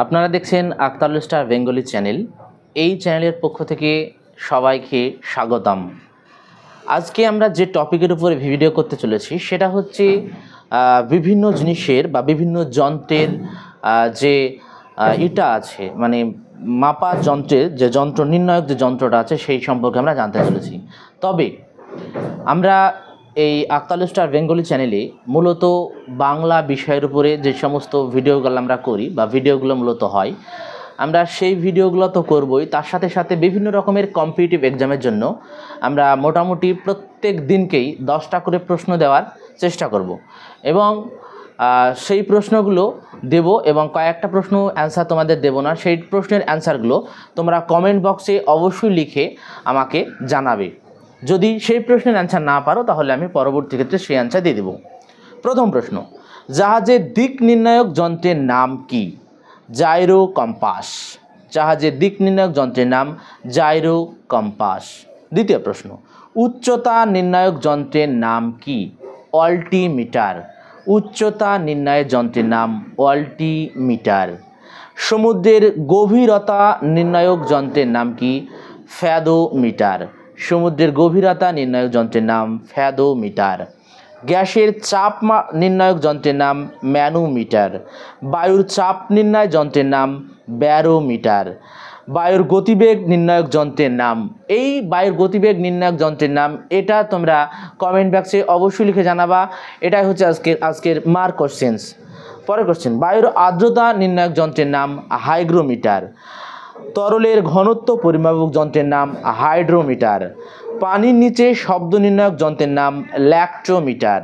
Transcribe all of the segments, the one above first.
আপনারা দেখছেন Aktarul star Bengali channel. এই চ্যানেলের পক্ষ থেকে সবাইকে স্বাগতম। আজকে আমরা যে টপিকের উপরে ভিডিও করতে চলেছি সেটা হচ্ছে বিভিন্ন জিনিসের বা বিভিন্ন যন্ত্রের যে এটা আছে, মানে মাপা যন্ত্রের যে যন্ত্র নির্ণায়ক যে যন্ত্রটা আছে সেই সম্পর্কে আমরা জানতে চলেছি। তবে আমরা এই আক্তারুল স্টার বেঙ্গলি চ্যানেলে মূলত বাংলা বিষয়ের উপরে যে সমস্ত ভিডিওগুলো আমরা করি বা ভিডিওগুলো মূলত হয়, আমরা সেই ভিডিওগুলো তো করবই, তার সাথে সাথে বিভিন্ন রকমের কম্পিটিটিভ এক্সামের জন্য আমরা মোটামুটি প্রত্যেক দিনকেই 10টা করে প্রশ্ন দেওয়ার চেষ্টা করব এবং সেই প্রশ্নগুলো দেব এবং কয়েকটা প্রশ্ন অ্যান্সার তোমাদের দেব না। সেই প্রশ্নের অ্যান্সারগুলো তোমরা কমেন্ট বক্সে অবশ্যই লিখে আমাকে জানাবে। যদি সেই প্রশ্নের অ্যান্সার না পারো তাহলে আমি পরবর্তী ক্ষেত্রে সেই অ্যান্সার দিয়ে দেব। প্রথম প্রশ্ন, জাহাজের দিক নির্ণায়ক যন্ত্রের নাম কি? Gyro compass. জাহাজের দিক নির্ণায়ক যন্ত্রের নাম জাইরো কম্পাস। দ্বিতীয় প্রশ্ন, উচ্চতা নির্ণায়ক যন্ত্রের নাম কি? অল্টিমিটার। উচ্চতা নির্ণায়ক যন্ত্রের নাম অল্টিমিটার। সমুদ্রের গভীরতা নির্ণায়ক যন্ত্রের নাম কি? ফ্যাদোমিটার। সমুদ্রের গভীরতা নির্ণায়ক যন্ত্রের নাম ফ্যাদোমিটার। গ্যাসের চাপ নির্ণায়ক যন্ত্রের নাম ম্যানোমিটার। বায়ুর চাপ নির্ণয় যন্ত্রের নাম ব্যারোমিটার। বায়ুর গতিবেগ নির্ণায়ক যন্ত্রের নাম, এই বায়ুর গতিবেগ নির্ণায়ক যন্ত্রের নাম, এটা তোমরা কমেন্ট বক্সে অবশ্যই লিখে জানাবা। এটাই হচ্ছে আজকের মার্ক কোশ্চেন্স। পরের কোশ্চেন, বায়ুর আর্দ্রতা নির্ণায়ক যন্ত্রের নাম হাইগ্রোমিটার। তরলের ঘনত্ব পরিমাপক যন্ত্রের নাম হাইড্রোমিটার। পানির নিচে শব্দ নির্ণায়ক যন্ত্রের নাম ল্যাক্টোমিটার।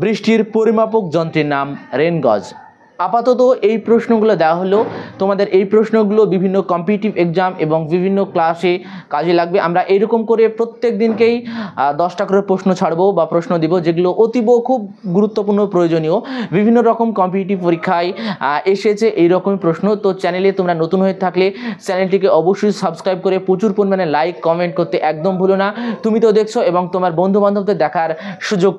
বৃষ্টির পরিমাপক যন্ত্রের নাম রেনগজ। আপাতত এই প্রশ্নগুলো দেওয়া হলো, তোমাদের এই প্রশ্নগুলো বিভিন্ন কম্পিটিটিভ এক্সাম এবং বিভিন্ন ক্লাসে কাজে লাগবে। আমরা এইরকম করে প্রত্যেক দিনকেই 10টা করে প্রশ্ন ছাড়বো বা প্রশ্ন দিব, যেগুলো অতীব খুব গুরুত্বপূর্ণ প্রয়োজনীয়। বিভিন্ন রকম কম্পিটিটিভ পরীক্ষায় এসেছে এইরকমই প্রশ্ন। তো চ্যানেলে তোমরা নতুন হয়ে থাকলে চ্যানেলটিকে অবশ্যই সাবস্ক্রাইব করে প্রচুর পরিমাণে লাইক কমেন্ট করতে একদম ভুলো না। তুমি তো দেখছো এবং তোমার বন্ধু বান্ধবদের দেখার সুযোগ